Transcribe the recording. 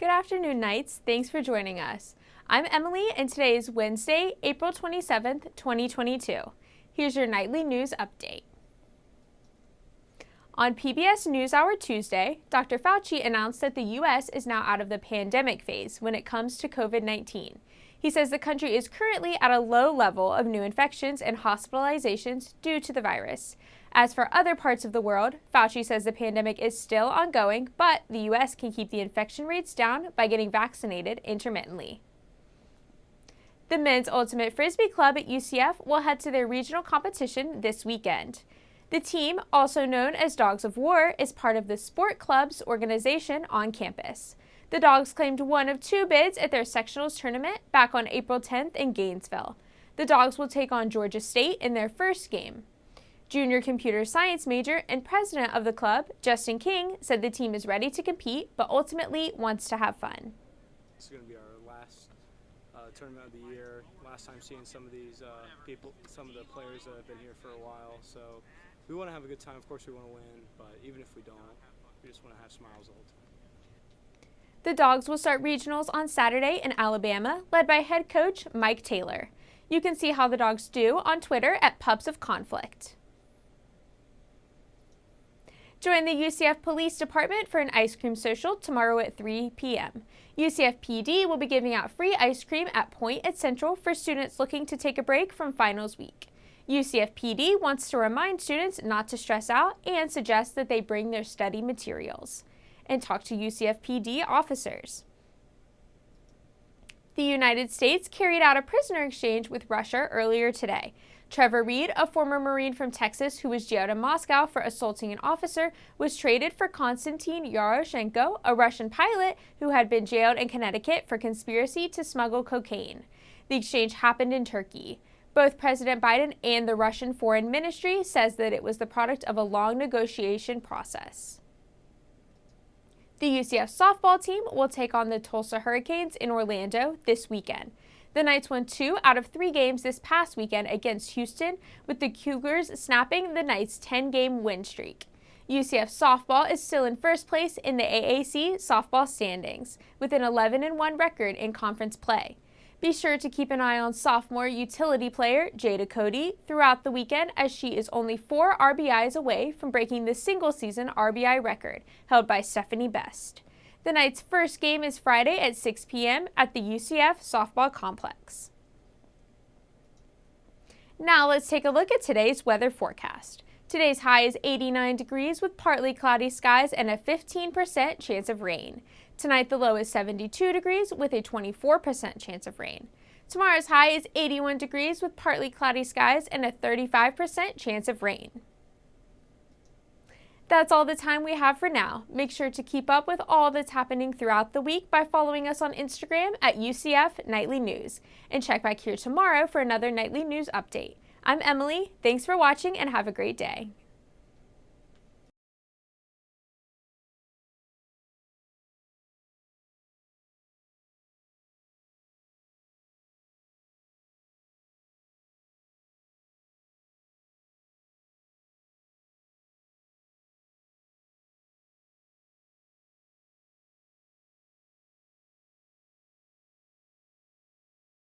Good afternoon, Knights. Thanks for joining us. I'm Emily, and today is Wednesday, April 27th, 2022. Here's your nightly news update. On PBS NewsHour Tuesday, Dr. Fauci announced that the U.S. is now out of the pandemic phase when it comes to COVID-19. He says the country is currently at a low level of new infections and hospitalizations due to the virus. As for other parts of the world, Fauci says the pandemic is still ongoing, but the U.S. can keep the infection rates down by getting vaccinated intermittently. The men's ultimate frisbee club at UCF will head to their regional competition this weekend. The team, also known as Dogs of War, is part of the Sport Club's organization on campus. The Dogs claimed one of two bids at their sectionals tournament back on April 10th in Gainesville. The Dogs will take on Georgia State in their first game. Junior computer science major and president of the club, Justin King, said the team is ready to compete, but ultimately wants to have fun. This is going to be our last tournament of the year. Last time seeing some of these people, some of the players that have been here for a while. So we want to have a good time. Of course we want to win, but even if we don't, we just want to have smiles all the time. The Dogs will start regionals on Saturday in Alabama, led by head coach Mike Taylor. You can see how the Dogs do on Twitter at Pups of Conflict. Join the UCF Police Department for an ice cream social tomorrow at 3 p.m. UCF PD will be giving out free ice cream at Point at Central for students looking to take a break from finals week. UCF PD wants to remind students not to stress out and suggests that they bring their study materials and talk to UCF PD officers. The United States carried out a prisoner exchange with Russia earlier today. Trevor Reed, a former Marine from Texas who was jailed in Moscow for assaulting an officer, was traded for Konstantin Yaroshenko, a Russian pilot who had been jailed in Connecticut for conspiracy to smuggle cocaine. The exchange happened in Turkey. Both President Biden and the Russian Foreign Ministry says that it was the product of a long negotiation process. The UCF softball team will take on the Tulsa Hurricanes in Orlando this weekend. The Knights won 2 out of 3 games this past weekend against Houston, with the Cougars snapping the Knights' 10-game win streak. UCF softball is still in first place in the AAC softball standings, with an 11-1 record in conference play. Be sure to keep an eye on sophomore utility player Jada Cody throughout the weekend, as she is only 4 RBIs away from breaking the single-season RBI record held by Stephanie Best. The Knights' first game is Friday at 6 p.m. at the UCF Softball Complex. Now let's take a look at today's weather forecast. Today's high is 89 degrees with partly cloudy skies and a 15% chance of rain. Tonight the low is 72 degrees with a 24% chance of rain. Tomorrow's high is 81 degrees with partly cloudy skies and a 35% chance of rain. That's all the time we have for now. Make sure to keep up with all that's happening throughout the week by following us on Instagram at UCF Knightly News. And check back here tomorrow for another nightly news update. I'm Emily. Thanks for watching and have a great day.